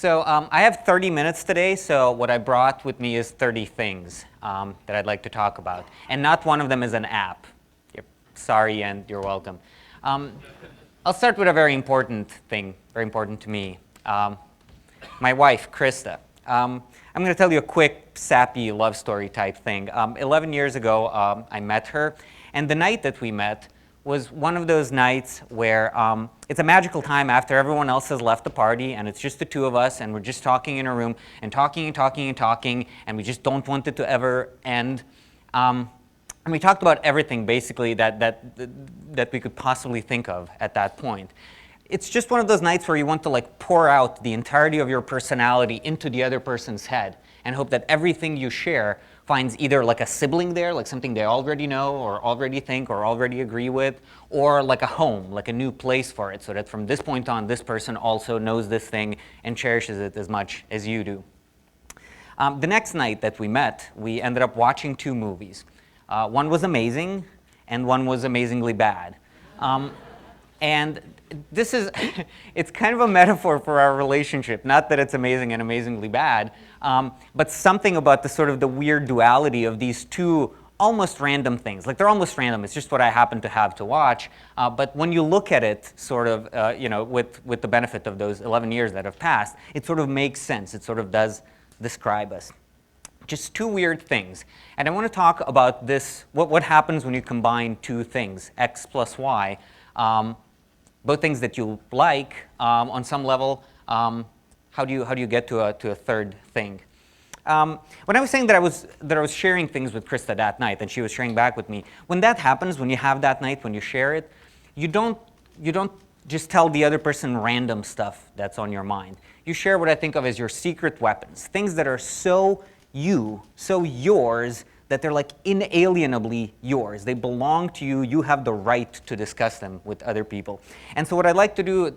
I have 30 minutes today, so what I brought with me is 30 things that I'd like to talk about. And not one of them is an app. You're sorry and you're welcome. I'll start with a very important thing, very important to me. My wife, Krista. I'm going to tell you a quick, sappy love story type thing. 11 years ago, I met her, and the night that we met was one of those nights where it's a magical time after everyone else has left the party and it's just the two of us and we're just talking in a room and talking and talking and talking and we just don't want it to ever end. And we talked about everything basically that we could possibly think of at that point. It's just one of those nights where you want to like pour out the entirety of your personality into the other person's head and hope that everything you share finds either like a sibling there, like something they already know or already think or already agree with, or like a home, like a new place for it, so that from this point on, this person also knows this thing and cherishes it as much as you do. The next night that we met, we ended up watching two movies. One was amazing, and one was amazingly bad. And this is, it's kind of a metaphor for our relationship. Not that it's amazing and amazingly bad, but something about the sort of the weird duality of these two almost random things. Like they're almost random, it's just what I happen to have to watch. But when you look at it sort of, with the benefit of those 11 years that have passed, it sort of makes sense. It sort of does describe us. Just two weird things. And I want to talk about this, what happens when you combine two things, X plus Y. Both things that you like on some level. How do you get to a third thing? When I was saying that I was sharing things with Krista that night, and she was sharing back with me. When that happens, when you have that night, when you share it, you don't just tell the other person random stuff that's on your mind. You share what I think of as your secret weapons, things that are so you, so yours, that they're like inalienably yours. They belong to you. You have the right to discuss them with other people. And so what I'd like to do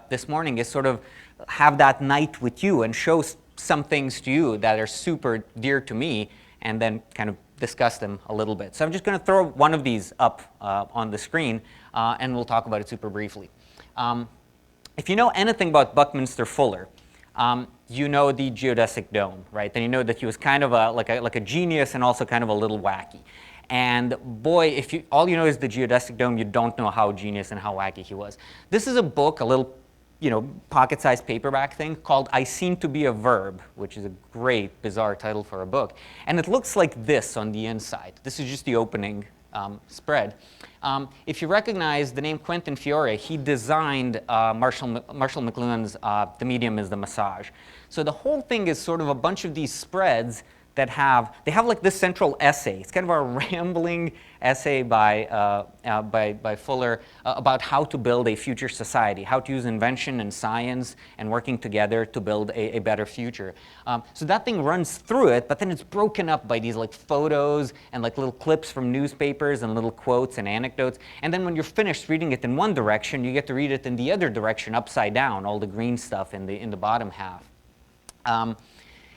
this morning is sort of have that night with you and show some things to you that are super dear to me and then kind of discuss them a little bit. So I'm just going to throw one of these up on the screen and we'll talk about it super briefly. If you know anything about Buckminster Fuller, you know the geodesic dome, right? And you know that he was kind of like a genius and also kind of a little wacky. And boy, if all you know is the geodesic dome, you don't know how genius and how wacky he was. This is a book, a little pocket-sized paperback thing called I Seem to Be a Verb, which is a great, bizarre title for a book. And it looks like this on the inside. This is just the opening spread. If you recognize the name Quentin Fiore, he designed Marshall McLuhan's The Medium is the Massage. So the whole thing is sort of a bunch of these spreads that have like this central essay. It's kind of a rambling essay by Fuller about how to build a future society, how to use invention and science and working together to build a better future. So that thing runs through it, but then it's broken up by these like photos and like little clips from newspapers and little quotes and anecdotes. And then when you're finished reading it in one direction, you get to read it in the other direction, upside down, all the green stuff in the bottom half.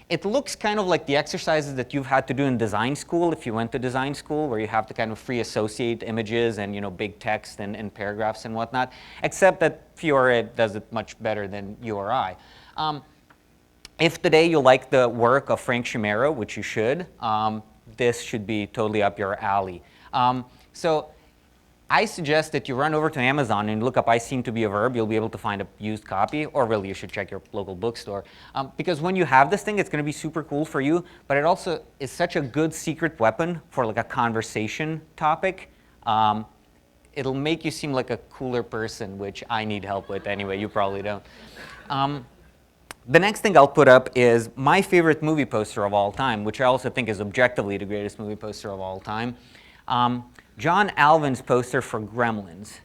It looks kind of like the exercises that you've had to do in design school if you went to design school, where you have to kind of free associate images and big text and paragraphs and whatnot, except that Fiore does it much better than you or I. If today you like the work of Frank Chimero, which you should, this should be totally up your alley. So I suggest that you run over to Amazon and look up I Seem to Be a Verb. You'll be able to find a used copy, or really you should check your local bookstore. Because when you have this thing, it's going to be super cool for you, but it also is such a good secret weapon for like a conversation topic. It'll make you seem like a cooler person, which I need help with anyway. You probably don't. The next thing I'll put up is my favorite movie poster of all time, which I also think is objectively the greatest movie poster of all time. John Alvin's poster for Gremlins.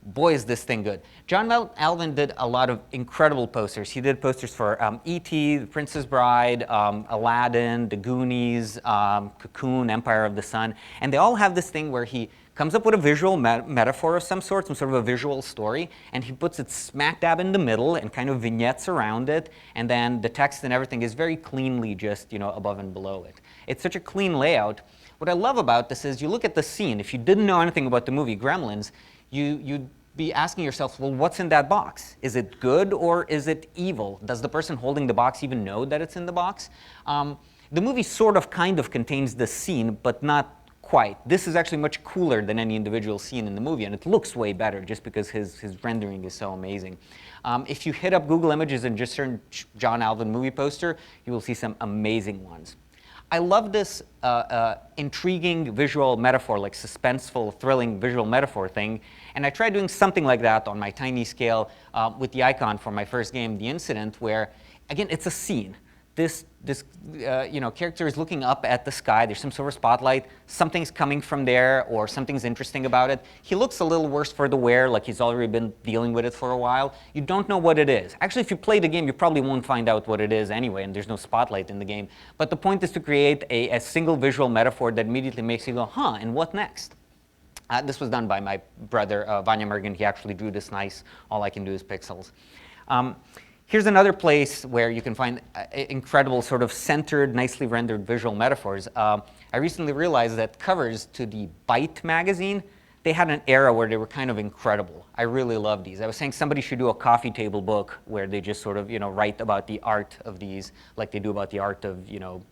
Boy, is this thing good. John Alvin did a lot of incredible posters. He did posters for E.T., The Princess Bride, Aladdin, The Goonies, Cocoon, Empire of the Sun. And they all have this thing where he comes up with a visual metaphor of some sort, some sort of a visual story, and he puts it smack dab in the middle and kind of vignettes around it, and then the text and everything is very cleanly just above and below it. It's such a clean layout. What I love about this is you look at the scene. If you didn't know anything about the movie Gremlins, you be asking yourself, well, what's in that box? Is it good or is it evil? Does the person holding the box even know that it's in the box? The movie sort of kind of contains this scene, but not quite. This is actually much cooler than any individual scene in the movie, and it looks way better just because his rendering is so amazing. If you hit up Google Images and just search John Alvin movie poster, you will see some amazing ones. I love this intriguing visual metaphor, like suspenseful, thrilling visual metaphor thing, and I tried doing something like that on my tiny scale with the icon for my first game, The Incident, where, again, it's a scene. This character is looking up at the sky. There's some sort of spotlight. Something's coming from there, or something's interesting about it. He looks a little worse for the wear, like he's already been dealing with it for a while. You don't know what it is. Actually, if you play the game, you probably won't find out what it is anyway, and there's no spotlight in the game. But the point is to create a single visual metaphor that immediately makes you go, huh, and what next? This was done by my brother, Neven Mrgan. He actually drew this nice. All I can do is pixels. Here's another place where you can find incredible sort of centered, nicely rendered visual metaphors. I recently realized that covers to the Byte magazine, they had an era where they were kind of incredible. I really love these. I was saying somebody should do a coffee table book where they just sort of write about the art of these like they do about the art of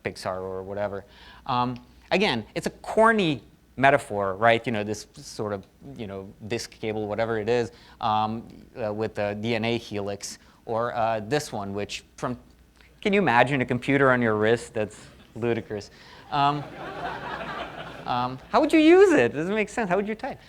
Pixar or whatever. Again, it's a corny metaphor, right? This sort of disk cable, whatever it is, with the DNA helix. Or this one, which can you imagine a computer on your wrist? That's ludicrous. How would you use it? It doesn't make sense. How would you type?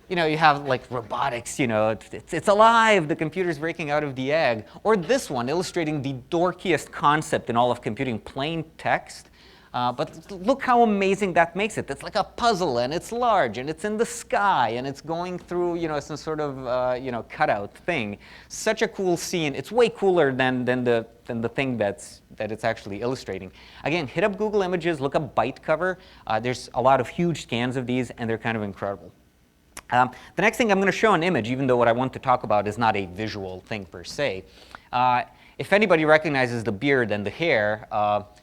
You have like robotics, it's alive, the computer's breaking out of the egg. Or this one, illustrating the dorkiest concept in all of computing, plain text. But look how amazing that makes it. It's like a puzzle, and it's large, and it's in the sky, and it's going through, some sort of, cutout thing. Such a cool scene. It's way cooler than the thing that it's actually illustrating. Again, hit up Google Images, look up Byte cover. There's a lot of huge scans of these, and they're kind of incredible. The next thing I'm going to show an image, even though what I want to talk about is not a visual thing per se. If anybody recognizes the beard and the hair,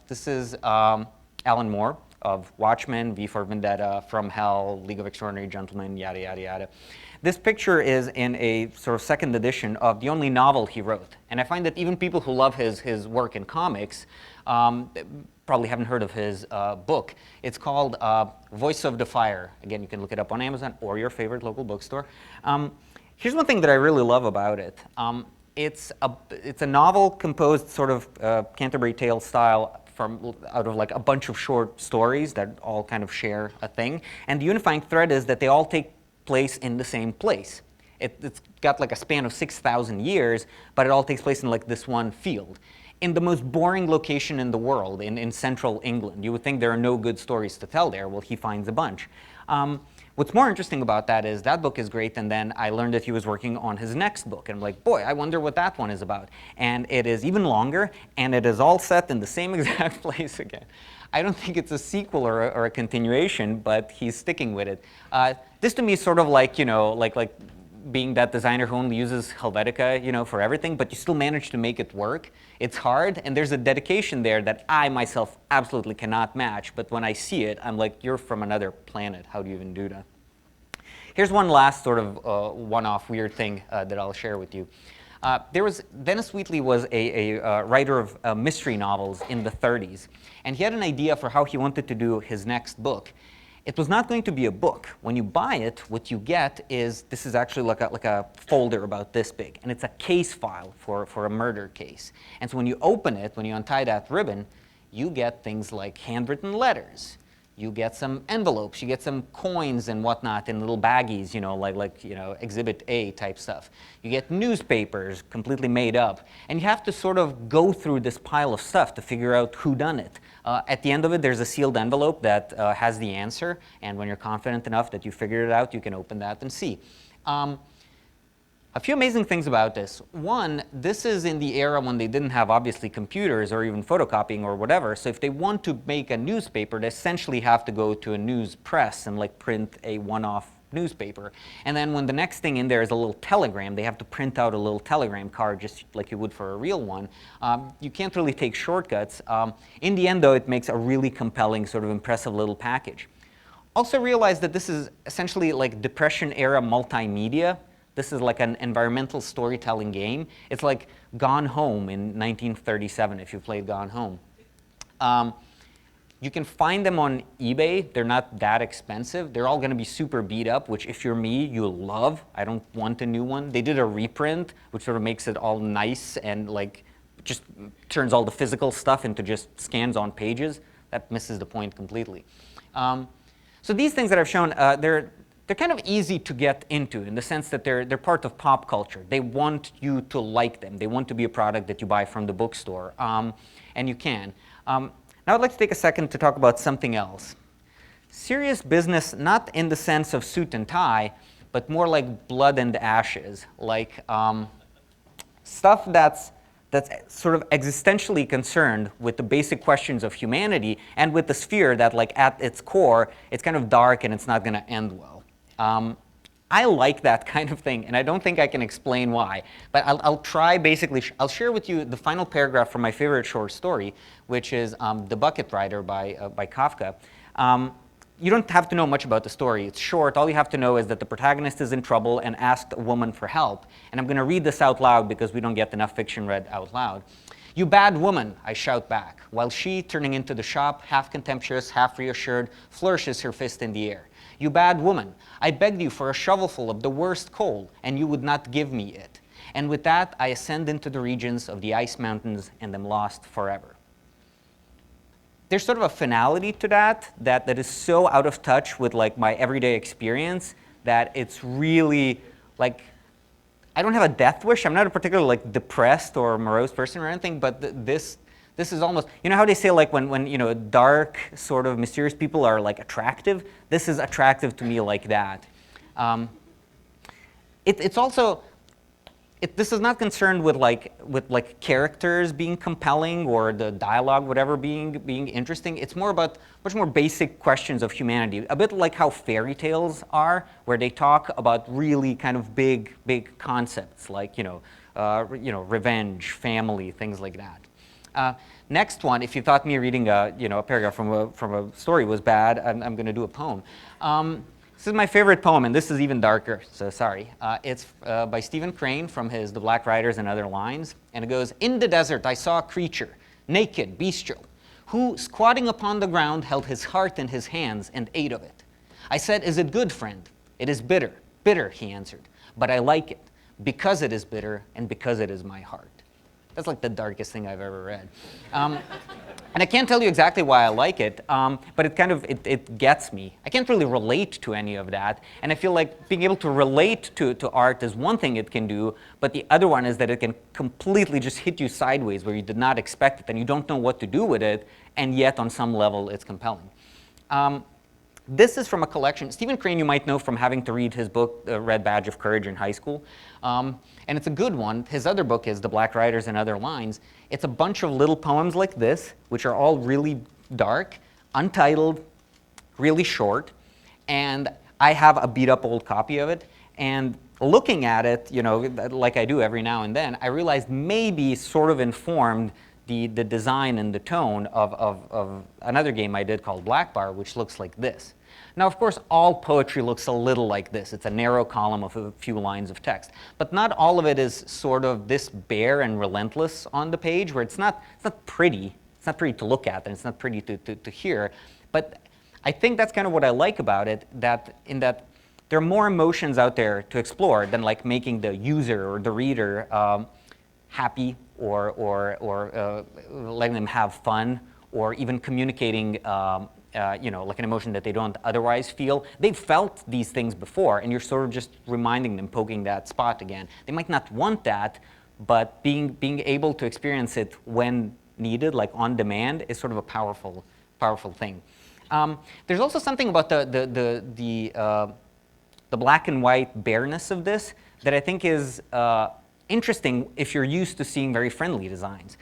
this is Alan Moore of Watchmen, V for Vendetta, From Hell, League of Extraordinary Gentlemen, yada, yada, yada. This picture is in a sort of second edition of the only novel he wrote. And I find that even people who love his work in comics probably haven't heard of his book. It's called Voice of the Fire. Again, you can look it up on Amazon or your favorite local bookstore. Here's one thing that I really love about it. It's a novel composed sort of Canterbury Tales style out of like a bunch of short stories that all kind of share a thing. And the unifying thread is that they all take place in the same place. It's got like a span of 6,000 years, but it all takes place in like this one field. In the most boring location in the world, in central England. You would think there are no good stories to tell there. Well, he finds a bunch. What's more interesting about that is that book is great, and then I learned that he was working on his next book. And I'm like, boy, I wonder what that one is about. And it is even longer, and it is all set in the same exact place again. I don't think it's a sequel or a continuation, but he's sticking with it. This to me is sort of like, like being that designer who only uses Helvetica, for everything, but you still manage to make it work. It's hard, and there's a dedication there that I myself absolutely cannot match. But when I see it, I'm like, you're from another planet. How do you even do that? Here's one last sort of one-off weird thing that I'll share with you. Dennis Wheatley was a writer of mystery novels in the 30s, and he had an idea for how he wanted to do his next book. It was not going to be a book. When you buy it, what you get is, this is actually like a folder about this big, and it's a case file for a murder case. And so when you open it, when you untie that ribbon, you get things like handwritten letters. You get some envelopes, you get some coins and whatnot in little baggies, like Exhibit A type stuff. You get newspapers completely made up, and you have to sort of go through this pile of stuff to figure out who done it. At the end of it, there's a sealed envelope that has the answer, and when you're confident enough that you figured it out, you can open that and see. A few amazing things about this. One, this is in the era when they didn't have, obviously, computers or even photocopying or whatever. So if they want to make a newspaper, they essentially have to go to a news press and like print a one-off newspaper. And then when the next thing in there is a little telegram, they have to print out a little telegram card just like you would for a real one. You can't really take shortcuts. In the end, though, it makes a really compelling, sort of impressive little package. Also realize that this is essentially like Depression-era multimedia. This is like an environmental storytelling game. It's like Gone Home in 1937, if you played Gone Home. You can find them on eBay. They're not that expensive. They're all going to be super beat up, which if you're me, you'll love. I don't want a new one. They did a reprint, which sort of makes it all nice and like just turns all the physical stuff into just scans on pages. That misses the point completely. So these things that I've shown, they're kind of easy to get into in the sense that they're part of pop culture. They want you to like them. They want to be a product that you buy from the bookstore, and you can. Now I'd like to take a second to talk about something else. Serious business, not in the sense of suit and tie, but more like blood and ashes, like stuff that's sort of existentially concerned with the basic questions of humanity and with the sphere that, like, at its core, it's kind of dark and it's not going to end well. I like that kind of thing, and I don't think I can explain why. But I'll try basically, I'll share with you the final paragraph from my favorite short story, which is The Bucket Rider by Kafka. You don't have to know much about the story. It's short. All you have to know is that the protagonist is in trouble and asked a woman for help. And I'm going to read this out loud because we don't get enough fiction read out loud. "You bad woman," I shout back, while she, turning into the shop, half contemptuous, half reassured, flourishes her fist in the air. "You bad woman, I begged you for a shovelful of the worst coal, and you would not give me it. And with that, I ascend into the regions of the ice mountains and am lost forever." There's sort of a finality to that is so out of touch with like my everyday experience that it's really like, I don't have a death wish. I'm not a particularly like depressed or morose person or anything, but this is almost, you know how they say like when you know dark sort of mysterious people are like attractive? This is attractive to me like that. It's also, this is not concerned with like characters being compelling or the dialogue, whatever, being interesting. It's more about much more basic questions of humanity, a bit like how fairy tales are, where they talk about really kind of big concepts like revenge, family, things like that. Next one, if you thought me reading a paragraph from a story was bad, I'm going to do a poem. This is my favorite poem, and this is even darker, so sorry. It's by Stephen Crane from his The Black Riders and Other Lines, and it goes, "In the desert I saw a creature, naked, bestial, who, squatting upon the ground, held his heart in his hands and ate of it. I said, 'Is it good, friend?' 'It is bitter, bitter,' he answered, 'but I like it, because it is bitter and because it is my heart.'" That's like the darkest thing I've ever read. And I can't tell you exactly why I like it, but it gets me. I can't really relate to any of that, and I feel like being able to relate to art is one thing it can do, but the other one is that it can completely just hit you sideways where you did not expect it and you don't know what to do with it, and yet on some level it's compelling. This is from a collection. Stephen Crane you might know from having to read his book, Red Badge of Courage, in high school. And it's a good one. His other book is The Black Riders and Other Lines. It's a bunch of little poems like this, which are all really dark, untitled, really short. And I have a beat up old copy of it. And looking at it, like I do every now and then, I realized maybe sort of informed the design and the tone of another game I did called Black Bar, which looks like this. Now, of course, all poetry looks a little like this. It's a narrow column of a few lines of text. But not all of it is sort of this bare and relentless on the page, where it's not pretty. It's not pretty to look at, and it's not pretty to hear. But I think that's kind of what I like about it, that there are more emotions out there to explore than like making the user or the reader happy or letting them have fun, or even communicating like an emotion that they don't otherwise feel. They've felt these things before, and you're sort of just reminding them, poking that spot again. They might not want that, but being able to experience it when needed, like on demand, is sort of a powerful thing. There's also something about the black and white bareness of this that I think is interesting if you're used to seeing very friendly designs.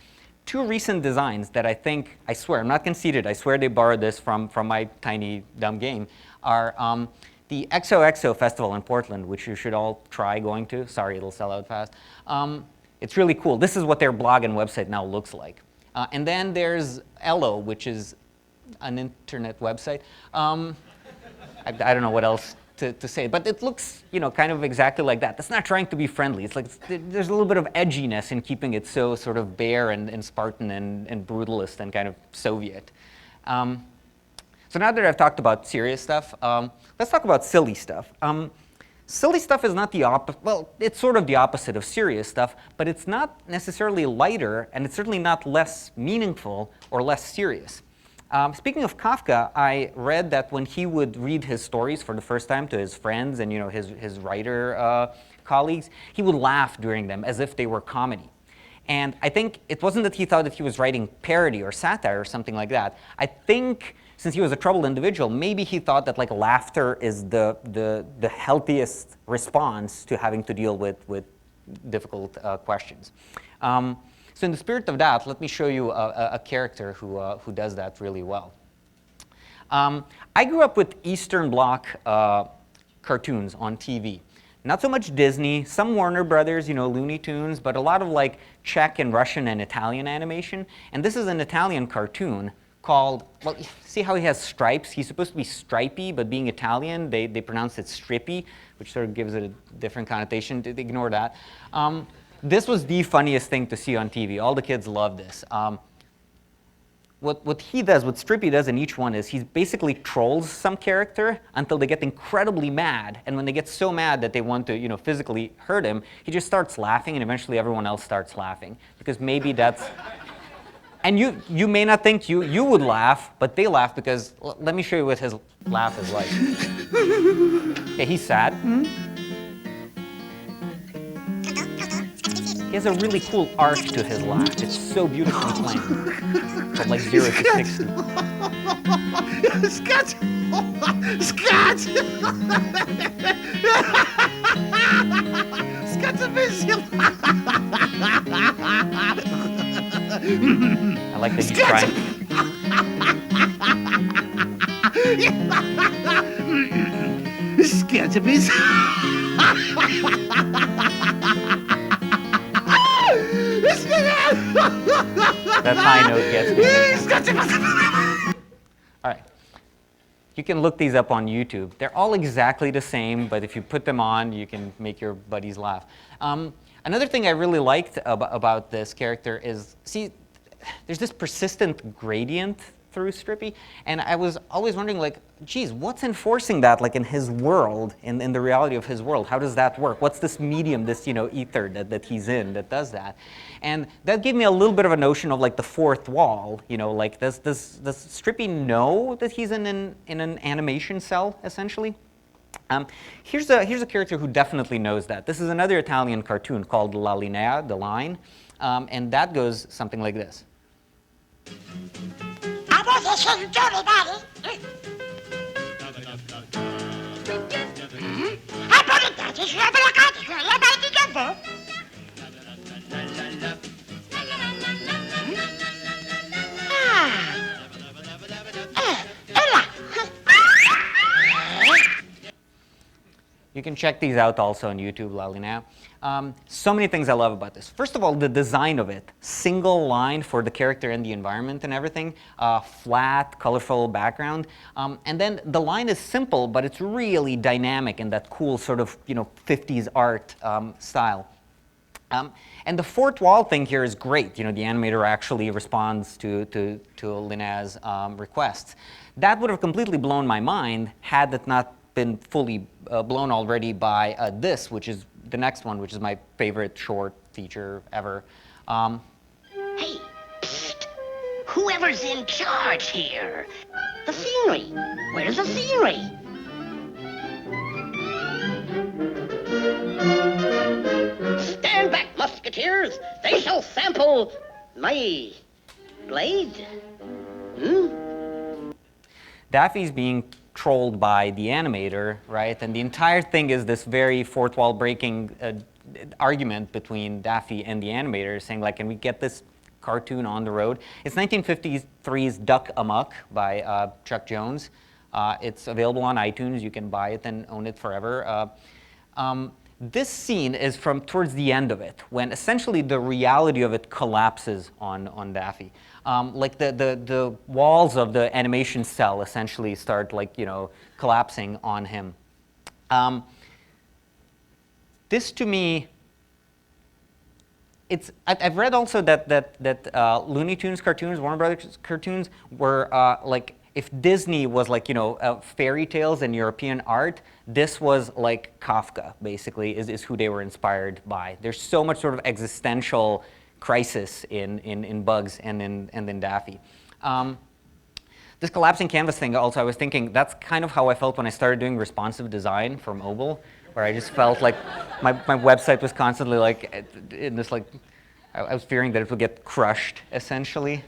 Two recent designs that I swear, I'm not conceited, I swear they borrowed this from my tiny dumb game, are the XOXO festival in Portland, which you should all try going to. Sorry, it'll sell out fast. It's really cool. This is what their blog and website now looks like. And then there's Ello, which is an internet website. I don't know what else to say, but it looks, kind of exactly like that. It's not trying to be friendly. It's like there's a little bit of edginess in keeping it so sort of bare and Spartan and brutalist and kind of Soviet. So now that I've talked about serious stuff, let's talk about silly stuff. Silly stuff is not the opposite. Well, it's sort of the opposite of serious stuff, but it's not necessarily lighter, and it's certainly not less meaningful or less serious. Speaking of Kafka, I read that when he would read his stories for the first time to his friends and his writer colleagues, he would laugh during them as if they were comedy. And I think it wasn't that he thought that he was writing parody or satire or something like that. I think since he was a troubled individual, maybe he thought that laughter is the healthiest response to having to deal with difficult questions. So in the spirit of that, let me show you a character who does that really well. I grew up with Eastern Bloc cartoons on TV. Not so much Disney, some Warner Brothers, Looney Tunes, but a lot of Czech and Russian and Italian animation. And this is an Italian cartoon called, well, see how he has stripes? He's supposed to be stripy, but being Italian, they pronounce it strippy, which sort of gives it a different connotation. Ignore that. This was the funniest thing to see on TV. All the kids love this. What he does, what Strippy does in each one is he basically trolls some character until they get incredibly mad. And when they get so mad that they want to physically hurt him, he just starts laughing, and eventually everyone else starts laughing. Because maybe that's... And you may not think you would laugh, but they laugh because, let me show you what his laugh is like. Okay, he's sad. He has a really cool arc to his laugh. It's so beautifully planned. From 0 to 60. Scott! Scott! Scott's amazing! I like that he's trying. Scott's amazing! That high note gets me. All right. You can look these up on YouTube. They're all exactly the same, but if you put them on, you can make your buddies laugh. Another thing I really liked about this character is, see, there's this persistent gradient through Strippy, and I was always wondering, geez, what's enforcing that, in his world, in the reality of his world? How does that work? What's this medium, this, ether that he's in that does that? And that gave me a little bit of a notion of, the fourth wall, does Strippy know that he's in an animation cell, essentially? Here's a character who definitely knows that. This is another Italian cartoon called La Linea, the line, and that goes something like this. You can check these out also on YouTube, La Linea. So many things I love about this. First of all, the design of it. Single line for the character and the environment and everything. Flat, colorful background. And then the line is simple, but it's really dynamic in that cool sort of 50s art style. And the fourth wall thing here is great. The animator actually responds to Linea's requests. That would have completely blown my mind had it not been fully blown already by this, which is the next one, which is my favorite short feature ever. Hey, psst! Whoever's in charge here? The scenery. Where's the scenery? Stand back, musketeers! They shall sample my blade. Daffy's being trolled by the animator, right? And the entire thing is this very fourth wall breaking argument between Daffy and the animator, saying can we get this cartoon on the road? It's 1953's Duck Amuck by Chuck Jones. It's available on iTunes. You can buy it and own it forever. This scene is from towards the end of it, when essentially the reality of it collapses on Daffy. Like the walls of the animation cell essentially start collapsing on him. This to me, I've read also that Looney Tunes cartoons, Warner Brothers cartoons, were like, if Disney was like fairy tales and European art, this was like Kafka basically is who they were inspired by. There's so much sort of existential crisis in Bugs and in Daffy. This collapsing canvas thing also, I was thinking that's kind of how I felt when I started doing responsive design for mobile, where I just felt like my website was constantly like in this like, I was fearing that it would get crushed essentially.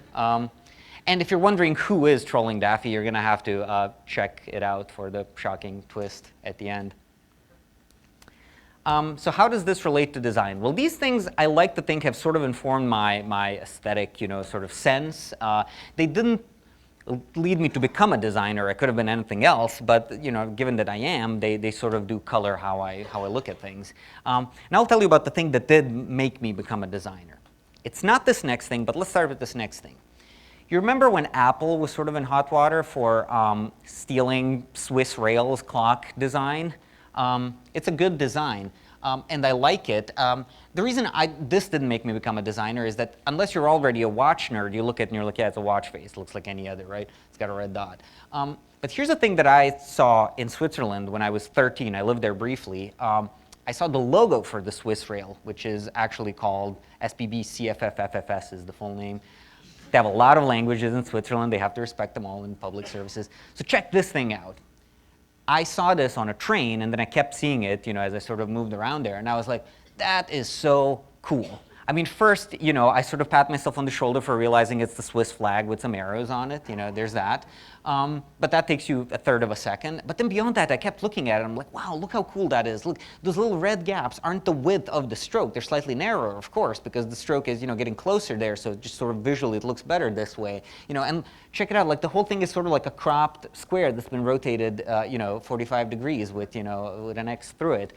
And if you're wondering who is trolling Daffy, you're going to have to check it out for the shocking twist at the end. So how does this relate to design? Well, these things I like to think have sort of informed my aesthetic, sort of sense. They didn't lead me to become a designer. I could have been anything else, but given that I am, they sort of do color how I look at things. And I'll tell you about the thing that did make me become a designer. It's not this next thing, but let's start with this next thing. You remember when Apple was sort of in hot water for stealing Swiss Rail's clock design? It's a good design, and I like it. The reason this didn't make me become a designer is that unless you're already a watch nerd, you look at it and you're like, yeah, it's a watch face. It looks like any other, right? It's got a red dot. But here's the thing that I saw in Switzerland when I was 13. I lived there briefly. I saw the logo for the Swiss Rail, which is actually called SBB CFFFFS is the full name. They have a lot of languages in Switzerland. They have to respect them all in public services. So check this thing out. I saw this on a train, and then I kept seeing it, as I sort of moved around there, and I was like, that is so cool. I mean, first, I sort of pat myself on the shoulder for realizing it's the Swiss flag with some arrows on it. There's that. But that takes you a third of a second. But then beyond that, I kept looking at it. I'm like, wow, look how cool that is. Look, those little red gaps aren't the width of the stroke. They're slightly narrower, of course, because the stroke is, getting closer there. So just sort of visually, it looks better this way. And check it out. Like the whole thing is sort of like a cropped square that's been rotated, 45 degrees with, with an X through it.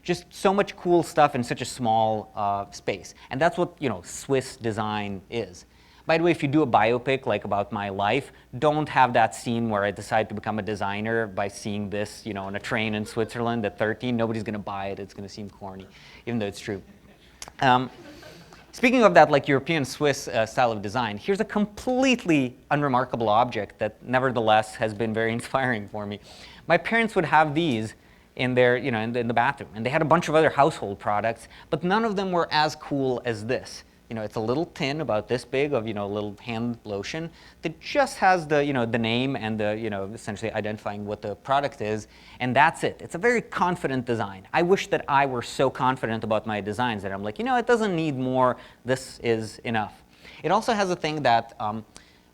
Just so much cool stuff in such a small space. And that's what, Swiss design is. By the way, if you do a biopic like about my life, don't have that scene where I decide to become a designer by seeing this, on a train in Switzerland at 13. Nobody's going to buy it. It's going to seem corny, even though it's true. Speaking of that, like European Swiss style of design, here's a completely unremarkable object that nevertheless has been very inspiring for me. My parents would have these in their, in the bathroom, and they had a bunch of other household products, but none of them were as cool as this. It's a little tin about this big of, a little hand lotion that just has the, the name and the, essentially identifying what the product is, and that's it. It's a very confident design. I wish that I were so confident about my designs that I'm like, it doesn't need more. This is enough. It also has a thing that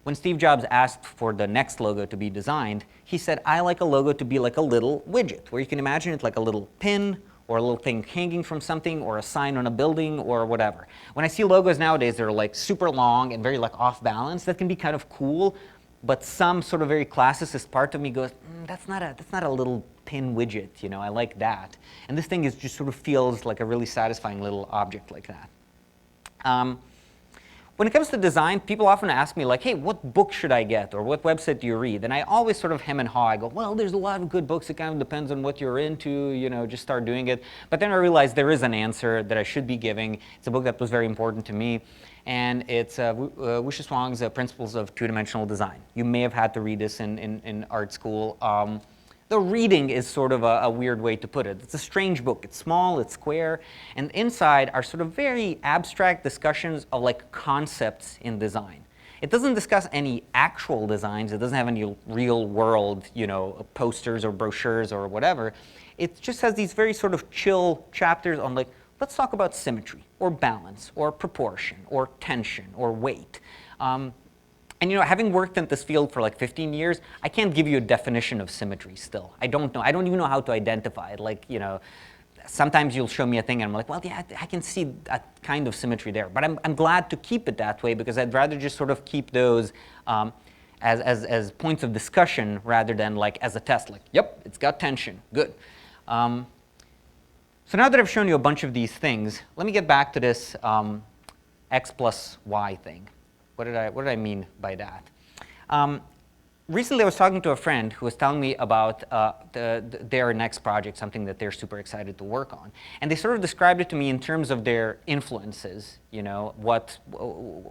when Steve Jobs asked for the next logo to be designed, he said, I like a logo to be like a little widget, where you can imagine it like a little pin, or a little thing hanging from something, or a sign on a building, or whatever. When I see logos nowadays that are like super long and very like off balance, that can be kind of cool, but some sort of very classicist part of me goes, that's not a little pin widget, I like that. And this thing just sort of feels like a really satisfying little object like that. When it comes to design, people often ask me like, hey, what book should I get, or what website do you read? And I always sort of hem and haw. I go, well, there's a lot of good books. It kind of depends on what you're into, just start doing it. But then I realized there is an answer that I should be giving. It's a book that was very important to me, and it's Wushi Swang's Principles of Two-Dimensional Design. You may have had to read this in art school. The reading is sort of a weird way to put it. It's a strange book. It's small, it's square, and inside are sort of very abstract discussions of like concepts in design. It doesn't discuss any actual designs. It doesn't have any real world, posters or brochures or whatever. It just has these very sort of chill chapters on like, let's talk about symmetry or balance or proportion or tension or weight. And having worked in this field for like 15 years, I can't give you a definition of symmetry still. I don't know. I don't even know how to identify it. Like, sometimes you'll show me a thing and I'm like, well, yeah, I can see a kind of symmetry there. But I'm glad to keep it that way because I'd rather just sort of keep those as points of discussion rather than like as a test. Like, yep, it's got tension. Good. So now that I've shown you a bunch of these things, let me get back to this x plus y thing. What did I mean by that? Recently, I was talking to a friend who was telling me about their next project, something that they're super excited to work on. And they sort of described it to me in terms of their influences, you know,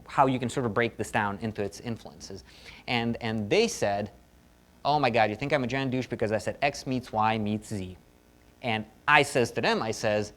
how you can sort of break this down into its influences. And they said, oh my God, you think I'm a giant douche because I said x meets y meets z. And I says to them, it's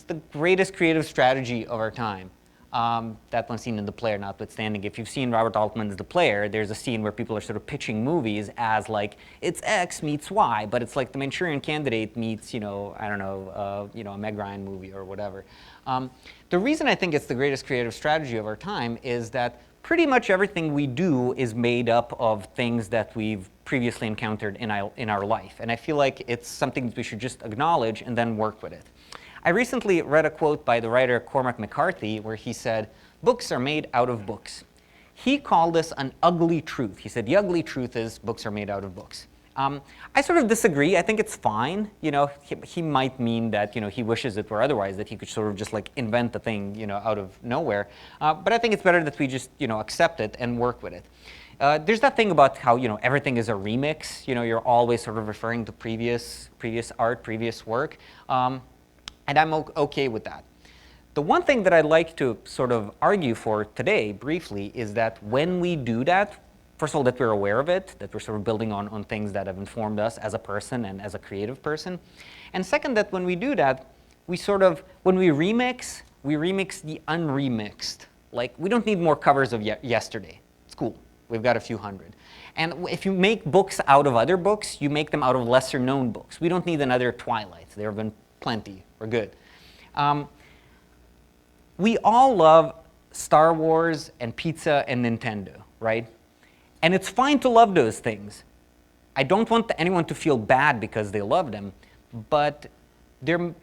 the greatest creative strategy of our time. That one scene in The Player notwithstanding. If you've seen Robert Altman's The Player, there's a scene where people are sort of pitching movies as like, it's X meets Y, but it's like the Manchurian Candidate meets, you know, I don't know, a Meg Ryan movie or whatever. The reason I think it's the greatest creative strategy of our time is that pretty much everything we do is made up of things that we've previously encountered in our life. And I feel like it's something that we should just acknowledge and then work with it. I recently read a quote by the writer Cormac McCarthy where he said, books are made out of books. He called this an ugly truth. He said the ugly truth is books are made out of books. I sort of disagree. I think it's fine. You know, he might mean that, you know, he wishes it were otherwise, that he could sort of just like invent the thing, you know, out of nowhere. But I think it's better that we just, you know, accept it and work with it. There's that thing about how, you know, everything is a remix. You know, you're always sort of referring to previous art, previous work. And I'm okay with that. The one thing that I'd like to sort of argue for today, briefly, is that when we do that, first of all, that we're aware of it, that we're sort of building on things that have informed us as a person and as a creative person. And second, that when we do that, we sort of, when we remix the unremixed. Like, we don't need more covers of yesterday. It's cool. We've got a few hundred. And if you make books out of other books, you make them out of lesser known books. We don't need another Twilight. There have been plenty. We're good. We all love Star Wars and pizza and Nintendo, right? And it's fine to love those things. I don't want anyone to feel bad because they love them, but they're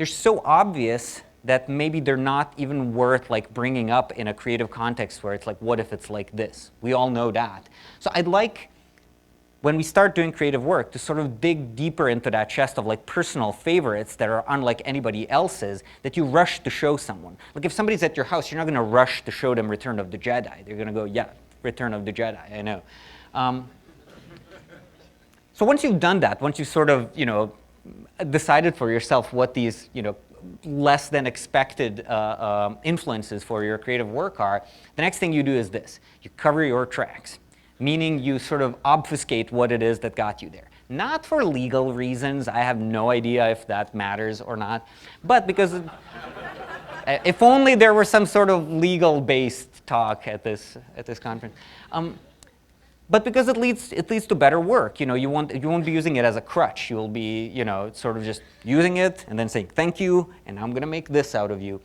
so obvious that maybe they're not even worth like bringing up in a creative context where it's like, what if it's like this? We all know that. So I'd like, when we start doing creative work, to sort of dig deeper into that chest of like personal favorites that are unlike anybody else's that you rush to show someone. Like if somebody's at your house, you're not going to rush to show them Return of the Jedi. They're going to go, yeah, Return of the Jedi, I know. So once you've done that, once you've sort of, you know, decided for yourself what these, you know, less than expected influences for your creative work are, the next thing you do is this. You cover your tracks. Meaning you sort of obfuscate what it is that got you there. Not for legal reasons. I have no idea if that matters or not. But because if only there were some sort of legal-based talk at this conference. But because it leads to better work. You know, you won't be using it as a crutch. You'll be, you know, sort of just using it and then saying thank you, and I'm going to make this out of you.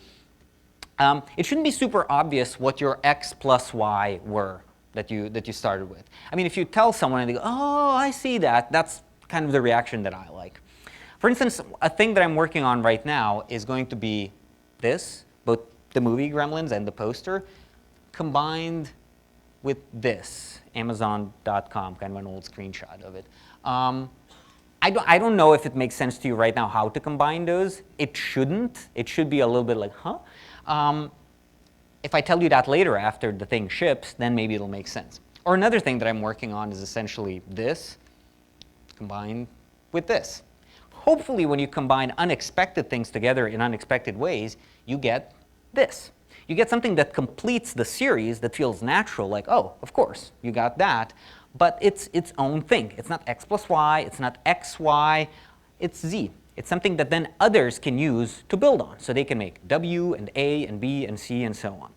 It shouldn't be super obvious what your x plus y were that you started with. I mean, if you tell someone and they go, oh, I see that, that's kind of the reaction that I like. For instance, a thing that I'm working on right now is going to be this, both the movie Gremlins and the poster, combined with this, Amazon.com, kind of an old screenshot of it. I don't know if it makes sense to you right now how to combine those. It shouldn't. It should be a little bit like, huh? If I tell you that later after the thing ships, then maybe it'll make sense. Or another thing that I'm working on is essentially this combined with this. Hopefully when you combine unexpected things together in unexpected ways, you get this. You get something that completes the series that feels natural, like, oh, of course, you got that. But it's its own thing. It's not x plus y, it's not xy, it's z. It's something that then others can use to build on. So they can make W and A and B and C and so on.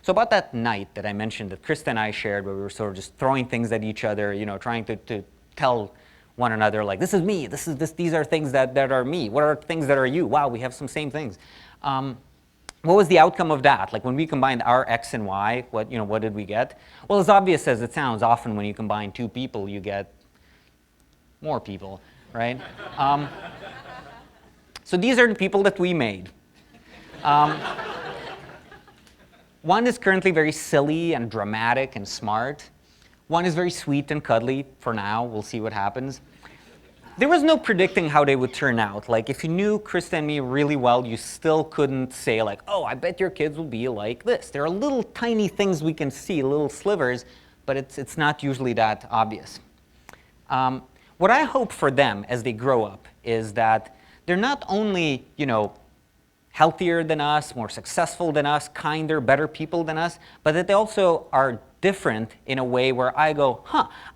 So about that night that I mentioned that Krista and I shared where we were sort of just throwing things at each other, you know, trying to tell one another like, this is me, these are things that are me. What are things that are you? Wow, we have some same things. What was the outcome of that? Like when we combined our x and y, what did we get? Well, as obvious as it sounds, often when you combine two people, you get more people. Right? So these are the people that we made. One is currently very silly and dramatic and smart. One is very sweet and cuddly for now. We'll see what happens. there was no predicting how they would turn out. Like, if you knew Krista and me really well, you still couldn't say, like, oh, I bet your kids will be like this. There are little tiny things we can see, little slivers, but it's not usually that obvious. What I hope for them as they grow up is that they're not only, healthier than us, more successful than us, kinder, better people than us, but that they also are different in a way where I go,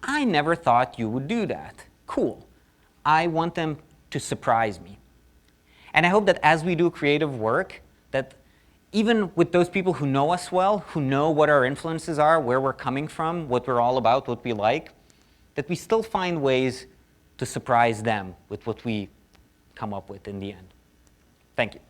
I never thought you would do that. Cool. I want them to surprise me. And I hope that as we do creative work, that even with those people who know us well, who know what our influences are, where we're coming from, what we're all about, what we like, that we still find ways to surprise them with what we come up with in the end. Thank you.